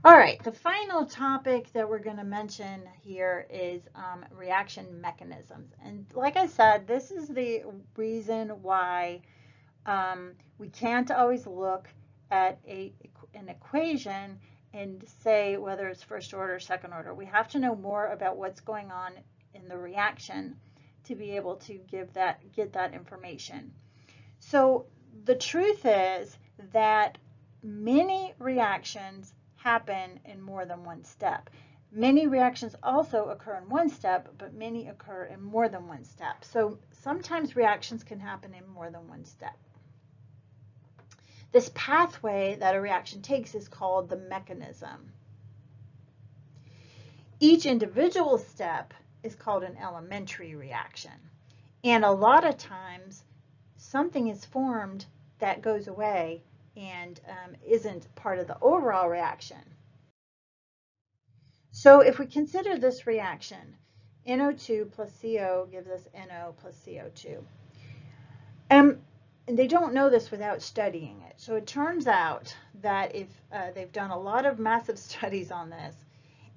All right, the final topic that we're going to mention here is reaction mechanisms. And like I said, this is the reason why we can't always look at an equation and say whether it's first order or second order. We have to know more about what's going on in the reaction to be able to get that information. So the truth is that many reactions happen in more than one step. Many reactions also occur in one step, but many occur in more than one step. So sometimes reactions can happen in more than one step. This pathway that a reaction takes is called the mechanism. Each individual step is called an elementary reaction. And a lot of times something is formed that goes away and isn't part of the overall reaction. So if we consider this reaction, NO2 plus CO gives us NO plus CO2. And they don't know this without studying it. So it turns out that if they've done a lot of massive studies on this,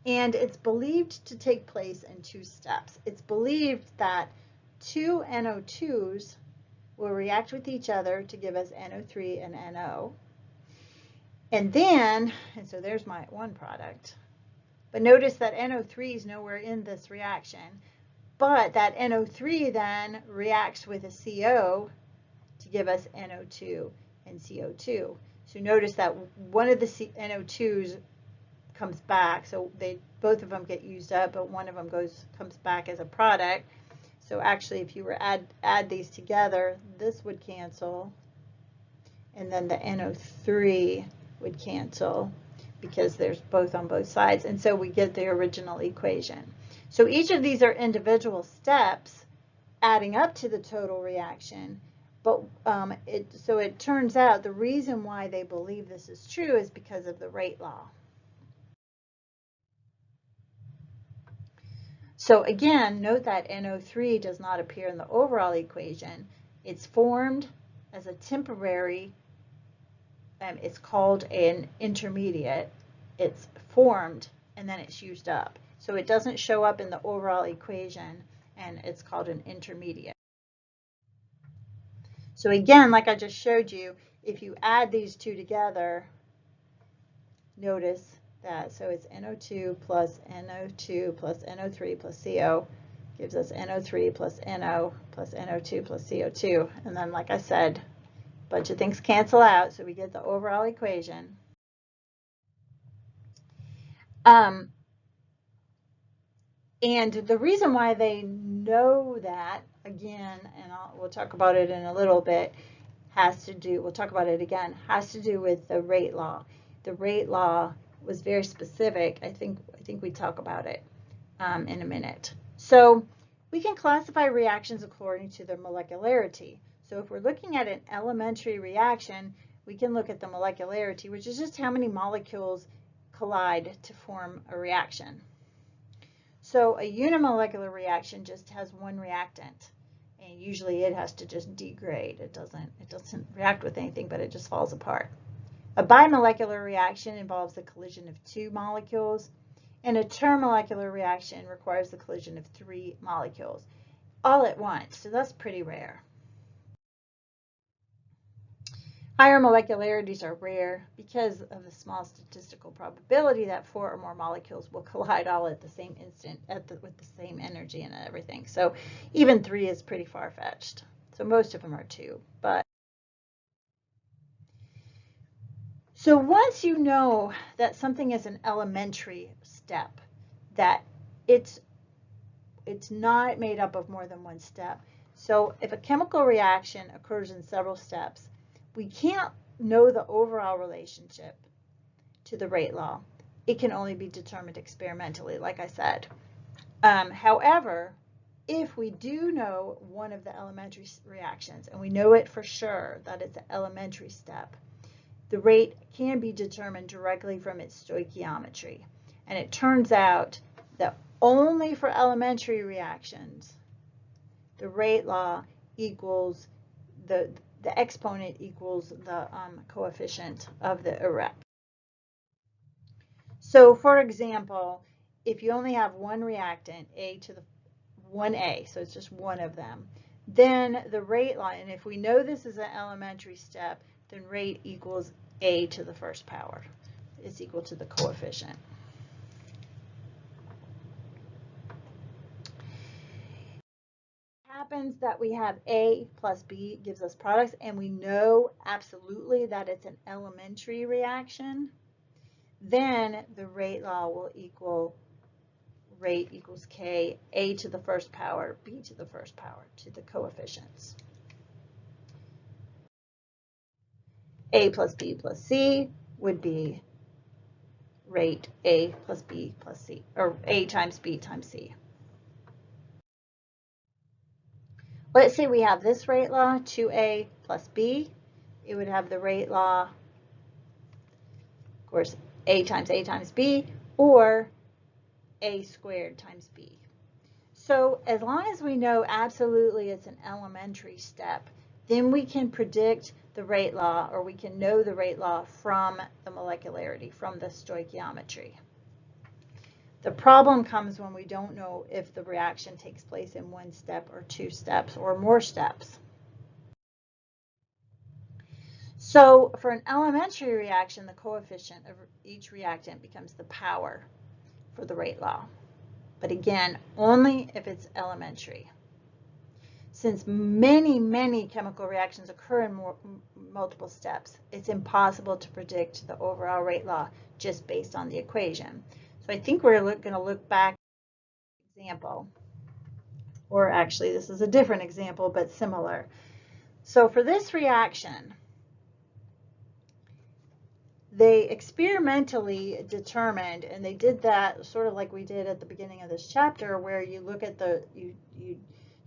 and it's believed to take place in two steps. It's believed that two NO2s will react with each other to give us NO3 and NO. And so there's my one product. But notice that NO3 is nowhere in this reaction. But that NO3 then reacts with a CO to give us NO2 and CO2. So notice that one of the NO2s comes back. So both of them get used up, but one of them comes back as a product. So actually, if you were add these together, this would cancel, and then the NO3 would cancel because there's both on both sides, and so we get the original equation. So each of these are individual steps adding up to the total reaction, but so it turns out the reason why they believe this is true is because of the rate law. So again, note that NO3 does not appear in the overall equation. It's formed as a temporary, it's called an intermediate. It's formed and then it's used up. So it doesn't show up in the overall equation, and it's called an intermediate. So again, like I just showed you, if you add these two together, notice that, so it's NO2 plus NO2 plus NO3 plus CO gives us NO3 plus NO plus NO2 plus CO2. And then, like I said, a bunch of things cancel out, so we get the overall equation. And the reason why they know that, again, and we'll talk about it in a little bit, we'll talk about it again, has to do with the rate law. The rate law was very specific. I think we talk about it in a minute. So we can classify reactions according to their molecularity. So if we're looking at an elementary reaction, we can look at the molecularity, which is just how many molecules collide to form a reaction. So a unimolecular reaction just has one reactant, and usually it has to just degrade. It doesn't react with anything, but it just falls apart. A bimolecular reaction involves the collision of two molecules, and a termomolecular reaction requires the collision of three molecules all at once, so that's pretty rare. Higher molecularities are rare because of the small statistical probability that four or more molecules will collide all at the same instant with the same energy and everything. So even 3 is pretty far-fetched. So most of them are 2. So once you know that something is an elementary step, that it's not made up of more than one step. So if a chemical reaction occurs in several steps, we can't know the overall relationship to the rate law. It can only be determined experimentally, like I said. However, if we do know one of the elementary reactions, and we know it for sure that it's an elementary step, the rate can be determined directly from its stoichiometry. And it turns out that only for elementary reactions, the rate law equals the exponent equals the coefficient of the erect. So for example, if you only have one reactant, A to the 1A, so it's just one of them, then the rate law, and if we know this is an elementary step, then rate equals A to the first power. It's equal to the coefficient. Happens that we have A plus B gives us products, and we know absolutely that it's an elementary reaction, then the rate law will equal rate equals K, A to the first power, B to the first power, to the coefficients. A plus B plus C would be rate A plus B plus C, or A times B times C. Let's say we have this rate law, 2A plus B. It would have the rate law, of course, A times B, or A squared times B. So as long as we know absolutely it's an elementary step, then we can predict the rate law, or we can know the rate law from the molecularity, from the stoichiometry. The problem comes when we don't know if the reaction takes place in one step or two steps or more steps. So for an elementary reaction, the coefficient of each reactant becomes the power for the rate law. But again, only if it's elementary. Since many, many chemical reactions occur in multiple steps, it's impossible to predict the overall rate law just based on the equation. So I think we're going to look back at an example, or actually this is a different example, but similar. So for this reaction, they experimentally determined, and they did that sort of like we did at the beginning of this chapter, where you look at you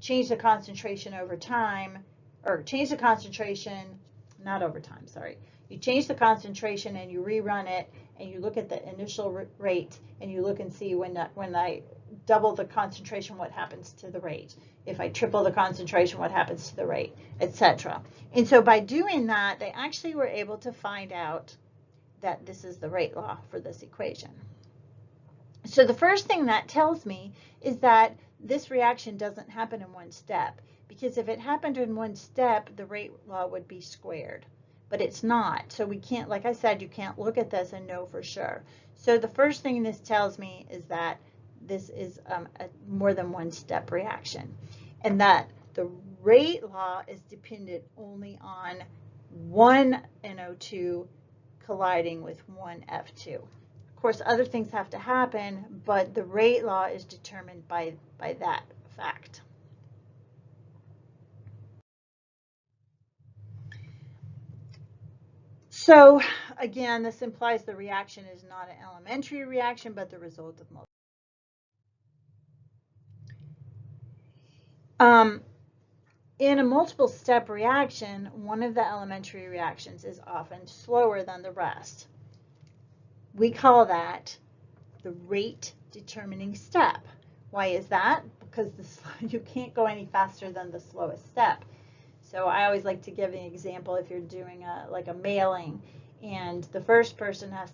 change the concentration over time, or change the concentration, not over time, sorry. You change the concentration and you rerun it, and you look at the initial rate, and you look and see when I double the concentration, what happens to the rate. If I triple the concentration, what happens to the rate, etc. And so by doing that, they actually were able to find out that this is the rate law for this equation. So the first thing that tells me is that this reaction doesn't happen in one step, because if it happened in one step, the rate law would be squared. But it's not. So we can't, like I said, you can't look at this and know for sure. So the first thing this tells me is that this is a more than one step reaction, and that the rate law is dependent only on one NO2 colliding with one F2. Of course, other things have to happen, but the rate law is determined by that fact. So again, this implies the reaction is not an elementary reaction, but the result of multiple. In a multiple step reaction, one of the elementary reactions is often slower than the rest. We call that the rate determining step. Why is that? Because you can't go any faster than the slowest step. So I always like to give an example. If you're doing like a mailing, and the first person has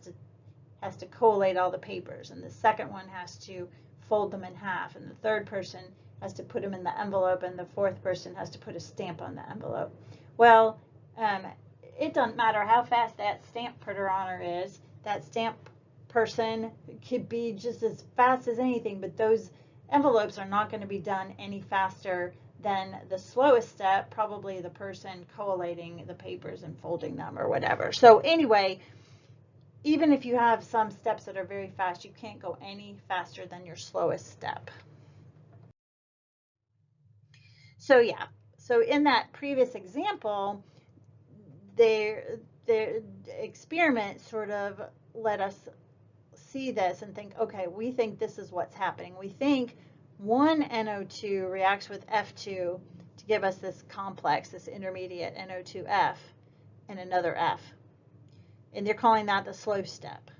to collate all the papers, and the second one has to fold them in half, and the third person has to put them in the envelope, and the fourth person has to put a stamp on the envelope. Well, it doesn't matter how fast that stamp putter honor is. That stamp person could be just as fast as anything, but those envelopes are not going to be done any faster than the slowest step, probably the person collating the papers and folding them or whatever. So anyway, even if you have some steps that are very fast, you can't go any faster than your slowest step. So yeah, so in that previous example, their experiment sort of let us see this and think, okay, we think this is what's happening. We think one NO2 reacts with F2 to give us this complex, this intermediate NO2F and another F. And they're calling that the slow step.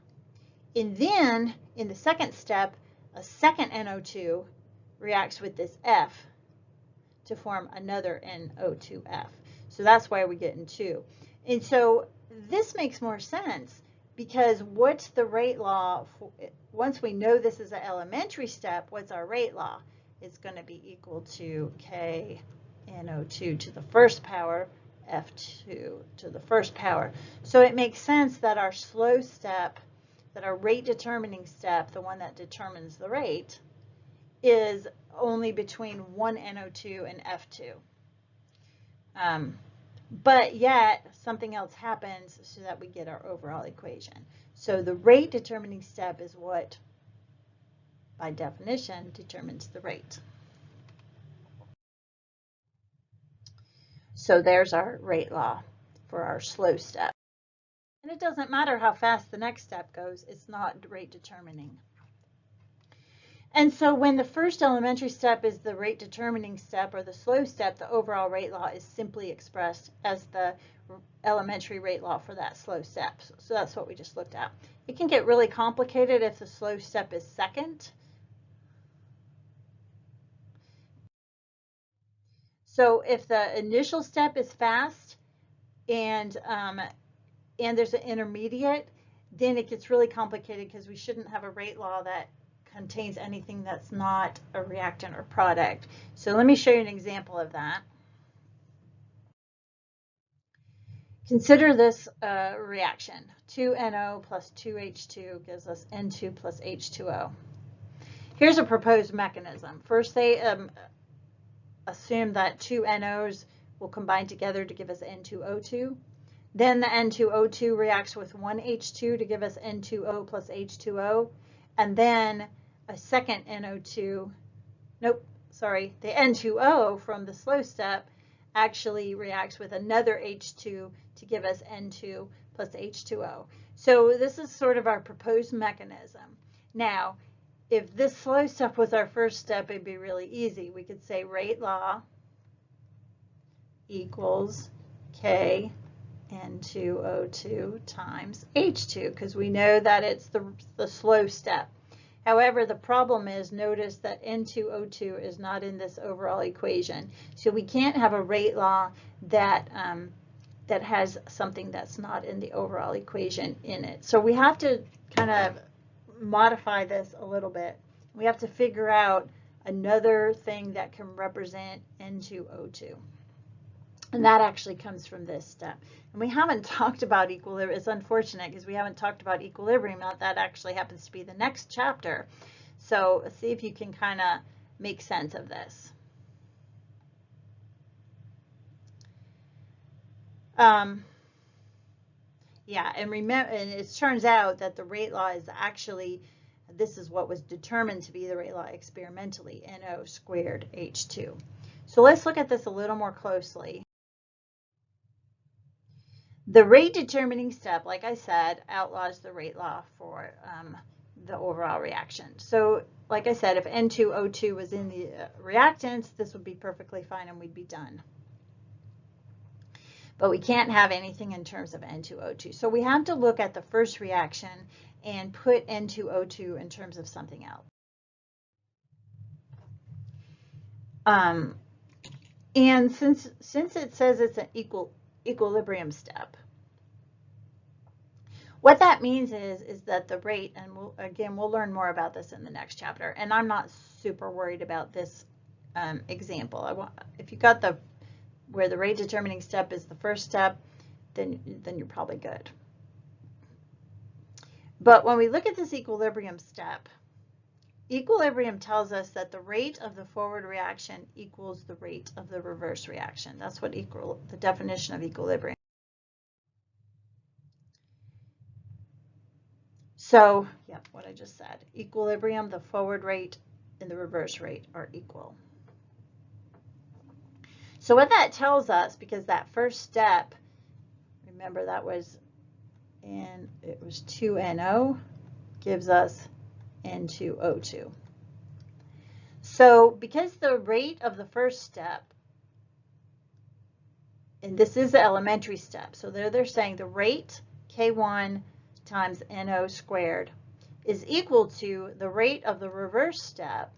And then in the second step, a second NO2 reacts with this F to form another NO2F. So that's why we get in 2. And so this makes more sense. because what's the rate law? Once we know this is an elementary step, what's our rate law? It's going to be equal to K NO2 to the first power, F2 to the first power. So it makes sense that our slow step, that our rate determining step, the one that determines the rate, is only between 1 NO2 and F2. But yet something else happens so that we get our overall equation. So the rate determining step is what, by definition, determines the rate. So there's our rate law for our slow step. And it doesn't matter how fast the next step goes, it's not rate determining. And so when the first elementary step is the rate determining step or the slow step, the overall rate law is simply expressed as the elementary rate law for that slow step. So that's what we just looked at. It can get really complicated if the slow step is second. So if the initial step is fast and there's an intermediate, then it gets really complicated because we shouldn't have a rate law that contains anything that's not a reactant or product. So let me show you an example of that. Consider this reaction. 2NO plus 2H2 gives us N2 plus H2O. Here's a proposed mechanism. First, they assume that 2 NOs will combine together to give us N2O2. Then the N2O2 reacts with 1 H2 to give us N2O plus H2O. And then a second NO2, the N2O from the slow step actually reacts with another H2 to give us N2 plus H2O. So this is sort of our proposed mechanism. Now, if this slow step was our first step, it'd be really easy. We could say rate law equals K N2O2 times H2, because we know that it's the slow step. However, the problem is, notice that N2O2 is not in this overall equation. So we can't have a rate law that, that has something that's not in the overall equation in it. So we have to kind of modify this a little bit. We have to figure out another thing that can represent N2O2. And that actually comes from this step. And we haven't talked about equilibrium. It's unfortunate because we haven't talked about equilibrium. That actually happens to be the next chapter. So see if you can kind of make sense of this. Yeah, and remember, and it turns out that the rate law is actually, this is what was determined to be the rate law experimentally, NO squared H2. So let's look at this a little more closely. The rate determining step, like I said, outlaws the rate law for the overall reaction. So like I said, if N2O2 was in the reactants, this would be perfectly fine and we'd be done. But we can't have anything in terms of N2O2. So we have to look at the first reaction and put N2O2 in terms of something else. And since it says it's an equilibrium step, what that means is that the rate, and we'll learn more about this in the next chapter, and I'm not super worried about this example. If you got where the rate determining step is the first step, then you're probably good. But when we look at this equilibrium step, equilibrium tells us that the rate of the forward reaction equals the rate of the reverse reaction. That's what the definition of equilibrium. So, yeah, what I just said. Equilibrium, the forward rate and the reverse rate are equal. So what that tells us, because that first step, remember that was it was 2NO, gives us N2O2. So because the rate of the first step, and this is the elementary step, so they're saying the rate K1 times NO squared is equal to the rate of the reverse step,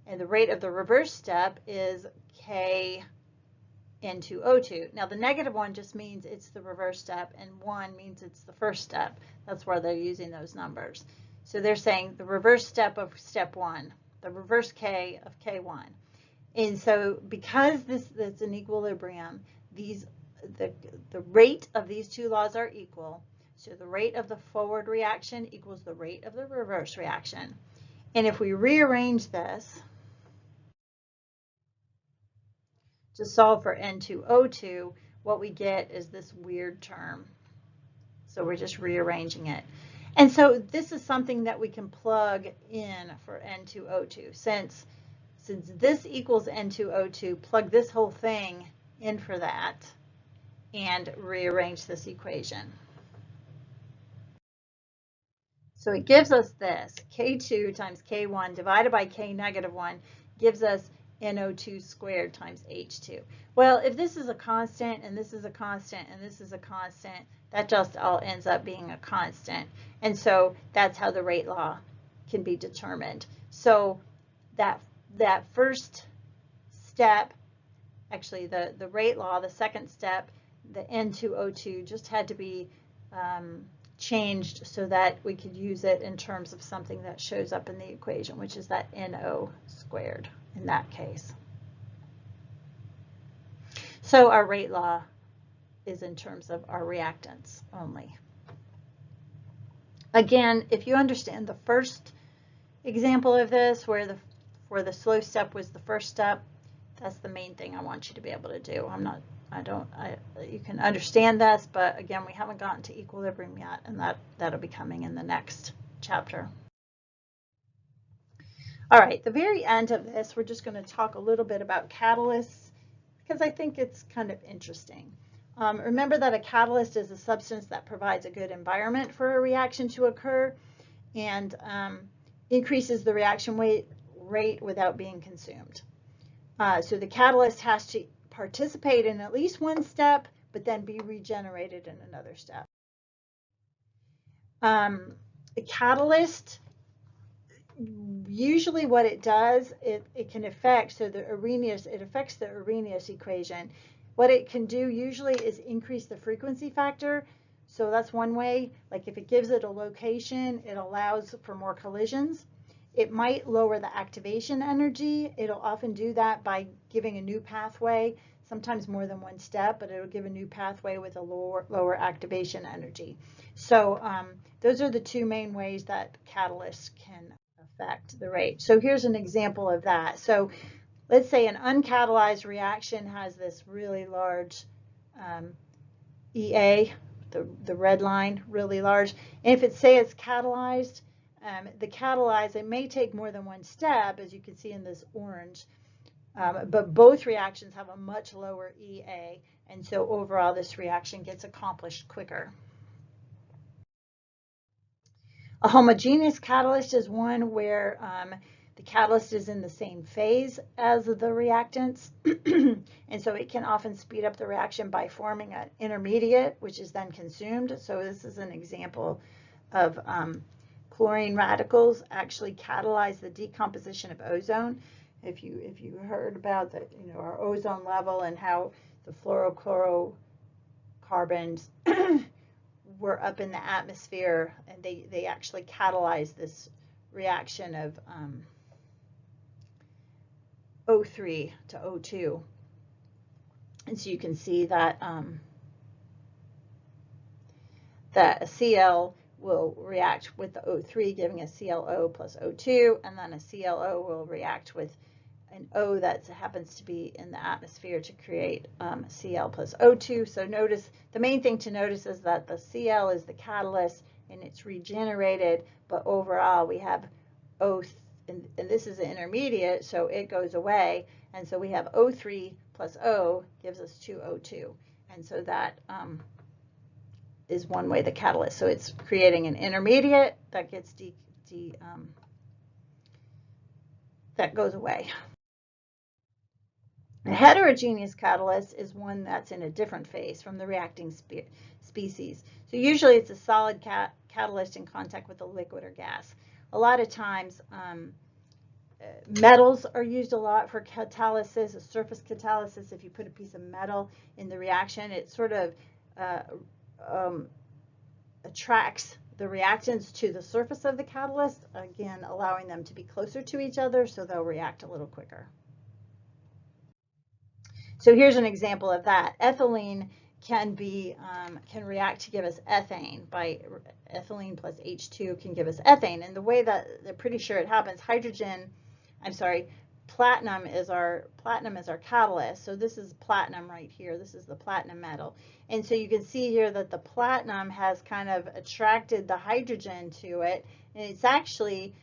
and the rate of the reverse step is K N2O2. Now the negative one just means it's the reverse step, and 1 means it's the first step. That's where they're using those numbers. So they're saying the reverse step of step 1, the reverse K of K1. And so because that's an equilibrium, the rate of these two laws are equal. So the rate of the forward reaction equals the rate of the reverse reaction. And if we rearrange this to solve for N2O2, what we get is this weird term. So we're just rearranging it. And so this is something that we can plug in for N2O2. Since this equals N2O2, plug this whole thing in for that and rearrange this equation. So it gives us this, K2 times K1 divided by K negative 1 gives us NO2 squared times H2. Well, if this is a constant and this is a constant and this is a constant, that just all ends up being a constant. And so that's how the rate law can be determined. So that first step, actually the rate law, the second step, the N2O2 just had to be changed so that we could use it in terms of something that shows up in the equation, which is that NO squared in that case. So our rate law is in terms of our reactants only. Again, if you understand the first example of this, where the slow step was the first step, that's the main thing I want you to be able to do. You can understand this, but again, we haven't gotten to equilibrium yet, and that'll be coming in the next chapter. All right, the very end of this, we're just going to talk a little bit about catalysts, because I think it's kind of interesting. Remember that a catalyst is a substance that provides a good environment for a reaction to occur and increases the reaction rate without being consumed. So the catalyst has to participate in at least one step, but then be regenerated in another step. A catalyst, usually what it does, it can affect, so it affects the Arrhenius equation. What it can do usually is increase the frequency factor. So that's one way. Like if it gives it a location, it allows for more collisions. It might lower the activation energy. It'll often do that by giving a new pathway, sometimes more than one step, but it'll give a new pathway with a lower activation energy. So those are the two main ways that catalysts can affect the rate. So here's an example of that. So let's say an uncatalyzed reaction has this really large EA, the red line, really large. And if it's catalyzed, it may take more than one step, as you can see in this orange, but both reactions have a much lower EA, and so overall this reaction gets accomplished quicker. A homogeneous catalyst is one where the catalyst is in the same phase as the reactants, and so it can often speed up the reaction by forming an intermediate, which is then consumed. So this is an example of chlorine radicals actually catalyze the decomposition of ozone. If you heard about our ozone level and how the fluorochlorocarbons were up in the atmosphere, and they actually catalyze this reaction of O3 to O2. And so you can see that that a Cl will react with the O3, giving a ClO plus O2, and then a ClO will react with an O that happens to be in the atmosphere to create Cl plus O2. So notice, the main thing to notice is that the Cl is the catalyst and it's regenerated, but overall we have O, and this is an intermediate, so it goes away, and so we have O3 plus O gives us 2O2, and so that is one way the catalyst. So it's creating an intermediate that gets that goes away. A heterogeneous catalyst is one that's in a different phase from the reacting species. So usually it's a solid catalyst in contact with a liquid or gas. A lot of times Metals are used a lot for catalysis, a surface catalysis. If you put a piece of metal in the reaction, it sort of attracts the reactants to the surface of the catalyst, again, allowing them to be closer to each other so they'll react a little quicker. So here's an example of that. Ethylene can react to give us ethane. By ethylene plus H2 can give us ethane. And the way that they're pretty sure it happens, platinum is our catalyst. So this is platinum right here. This is the platinum metal. And so you can see here that the platinum has kind of attracted the hydrogen to it, and it's actually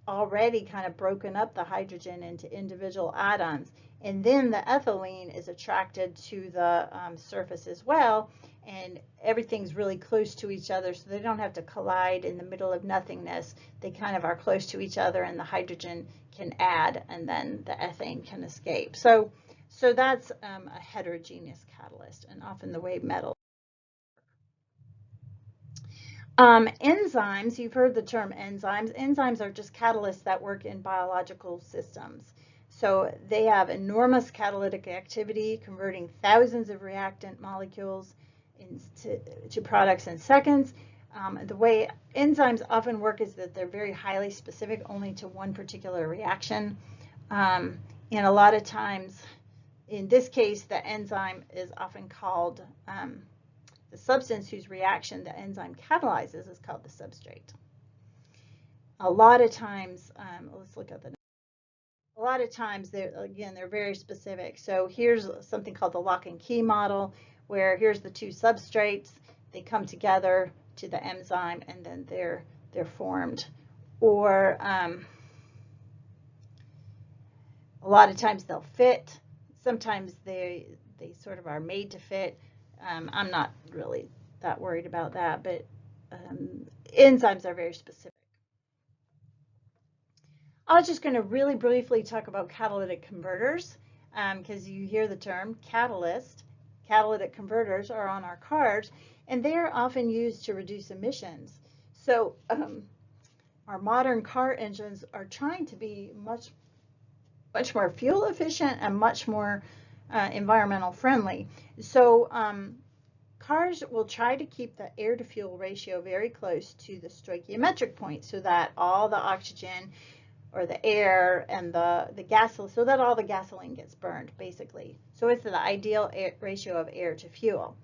already kind of broken up the hydrogen into individual atoms. And then the ethylene is attracted to the surface as well, and everything's really close to each other, so they don't have to collide in the middle of nothingness. They kind of are close to each other, and the hydrogen can add, and then the ethane can escape. So that's a heterogeneous catalyst, and often the way metal. Enzymes, you've heard the term enzymes. Enzymes are just catalysts that work in biological systems. So they have enormous catalytic activity, converting thousands of reactant molecules into products in seconds. The way enzymes often work is that they're very highly specific only to one particular reaction. And a lot of times, in this case, the enzyme is often called, the substance whose reaction the enzyme catalyzes is called the substrate. A lot of times, let's look at the A lot of times, they're very specific. So here's something called the lock and key model, where here's the two substrates. They come together to the enzyme, and then they're formed. Or a lot of times they'll fit. Sometimes they sort of are made to fit. I'm not really that worried about that, but enzymes are very specific. I was just going to really briefly talk about catalytic converters, because you hear the term catalyst. Catalytic converters are on our cars, and they are often used to reduce emissions. So our modern car engines are trying to be much more fuel efficient and much more environmental friendly. So cars will try to keep the air to fuel ratio very close to the stoichiometric point, so that all the oxygen or the air and the gasoline, so that all the gasoline gets burned, basically. So it's the ideal ratio of air to fuel.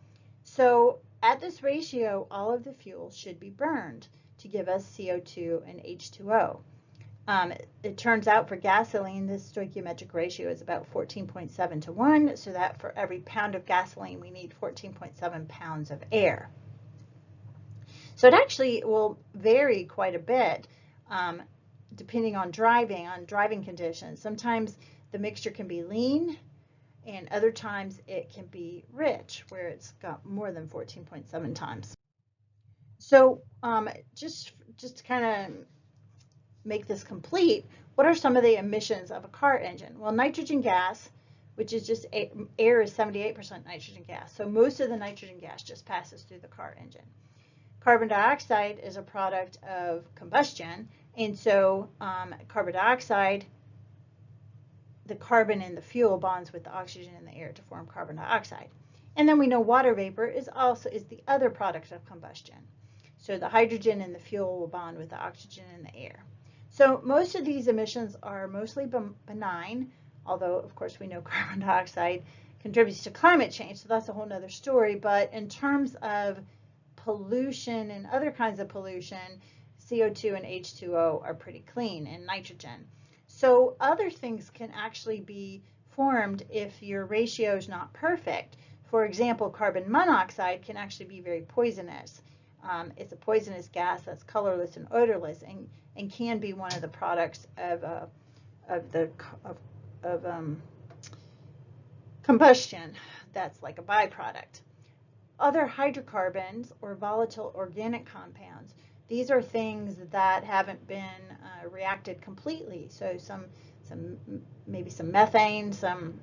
So at this ratio, all of the fuel should be burned to give us CO2 and H2O. It turns out for gasoline, this stoichiometric ratio is about 14.7 to 1, so that for every pound of gasoline, we need 14.7 pounds of air. So it actually will vary quite a bit depending on driving conditions. Sometimes the mixture can be lean, and other times it can be rich, where it's got more than 14.7 times. So just to kind of make this complete, what are some of the emissions of a car engine? Well, nitrogen gas, which is just air, is 78% nitrogen gas. So most of the nitrogen gas just passes through the car engine. Carbon dioxide is a product of combustion, and so carbon dioxide, the carbon in the fuel bonds with the oxygen in the air to form carbon dioxide. And then we know water vapor is the other product of combustion. So the hydrogen in the fuel will bond with the oxygen in the air. So most of these emissions are mostly benign, although of course we know carbon dioxide contributes to climate change, so that's a whole nother story. But in terms of pollution and other kinds of pollution, CO2 and H2O are pretty clean, and nitrogen. So other things can actually be formed if your ratio is not perfect. For example, carbon monoxide can actually be very poisonous. It's a poisonous gas that's colorless and odorless, and can be one of the products of combustion. That's like a byproduct. Other hydrocarbons or volatile organic compounds, these are things that haven't been reacted completely. So maybe some methane, some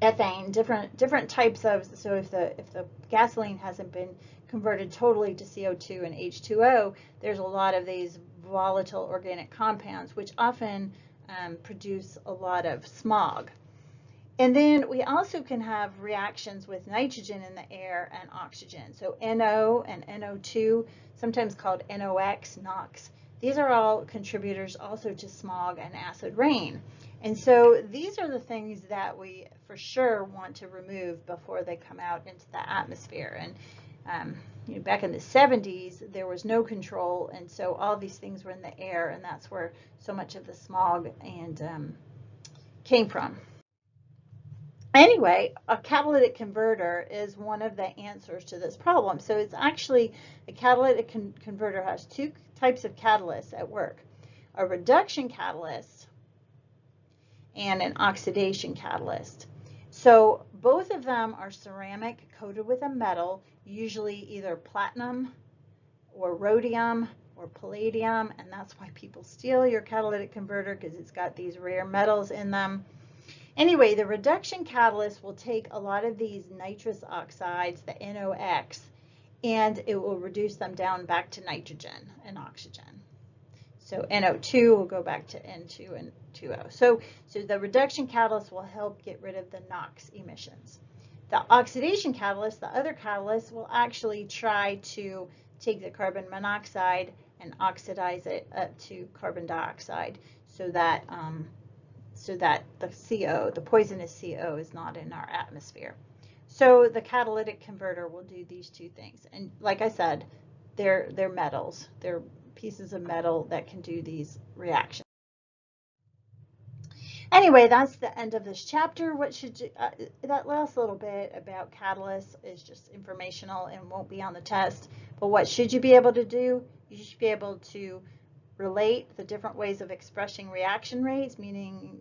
ethane, different types of. So if the gasoline hasn't been converted totally to CO2 and H2O, there's a lot of these volatile organic compounds, which often produce a lot of smog. And then we also can have reactions with nitrogen in the air and oxygen. So NO and NO2, sometimes called NOx, NOx. These are all contributors also to smog and acid rain. And so these are the things that we for sure want to remove before they come out into the atmosphere. And back in the 70s, there was no control, and so all these things were in the air, and that's where so much of the smog and came from. Anyway, a catalytic converter is one of the answers to this problem. So it's actually, a catalytic converter has two types of catalysts at work: a reduction catalyst and an oxidation catalyst. So both of them are ceramic coated with a metal, usually either platinum or rhodium or palladium, and that's why people steal your catalytic converter, because it's got these rare metals in them. Anyway, the reduction catalyst will take a lot of these nitrous oxides, the NOx, and it will reduce them down back to nitrogen and oxygen. So NO2 will go back to N2 and 2O. So the reduction catalyst will help get rid of the NOx emissions. The oxidation catalyst, the other catalyst, will actually try to take the carbon monoxide and oxidize it up to carbon dioxide, so that the CO, the poisonous CO, is not in our atmosphere. So the catalytic converter will do these two things. And like I said, they're metals. They're pieces of metal that can do these reactions. Anyway, that's the end of this chapter. What should you, that last little bit about catalysts is just informational and won't be on the test. But what should you be able to do? You should be able to relate the different ways of expressing reaction rates, meaning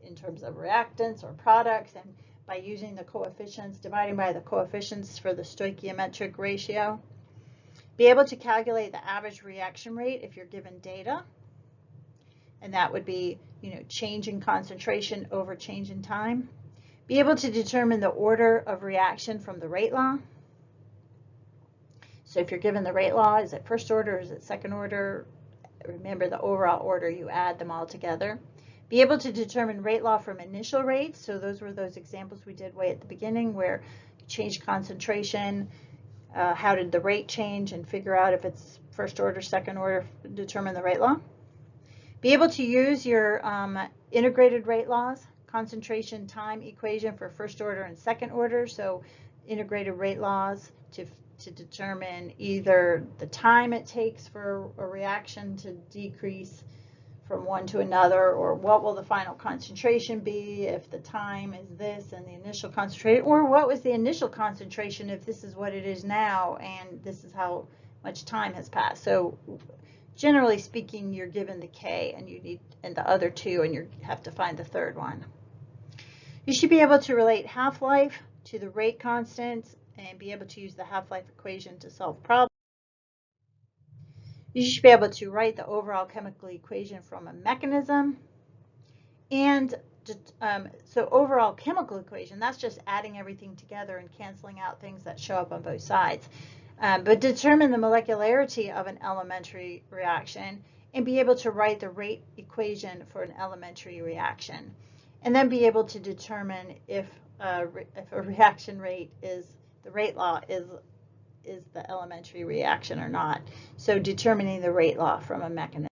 in terms of reactants or products, and by using the coefficients, dividing by the coefficients for the stoichiometric ratio. Be able to calculate the average reaction rate if you're given data, and that would be, change in concentration over change in time. Be able to determine the order of reaction from the rate law. So if you're given the rate law, is it first order or is it second order? Remember the overall order, you add them all together. Be able to determine rate law from initial rates. So those were those examples we did way at the beginning where you change concentration, how did the rate change, and figure out if it's first order, second order, determine the rate law. Be able to use your integrated rate laws, concentration time equation for first order and second order. So integrated rate laws to determine either the time it takes for a reaction to decrease from one to another, or what will the final concentration be if the time is this and the initial concentration, or what was the initial concentration if this is what it is now and this is how much time has passed. So generally speaking, you're given the K and the other two, and you have to find the third one. You should be able to relate half-life to the rate constants and be able to use the half-life equation to solve problems. You should be able to write the overall chemical equation from a mechanism. And so overall chemical equation, that's just adding everything together and canceling out things that show up on both sides. But determine the molecularity of an elementary reaction and be able to write the rate equation for an elementary reaction. And then be able to determine if a reaction rate is, the rate law is the elementary reaction or not. So determining the rate law from a mechanism.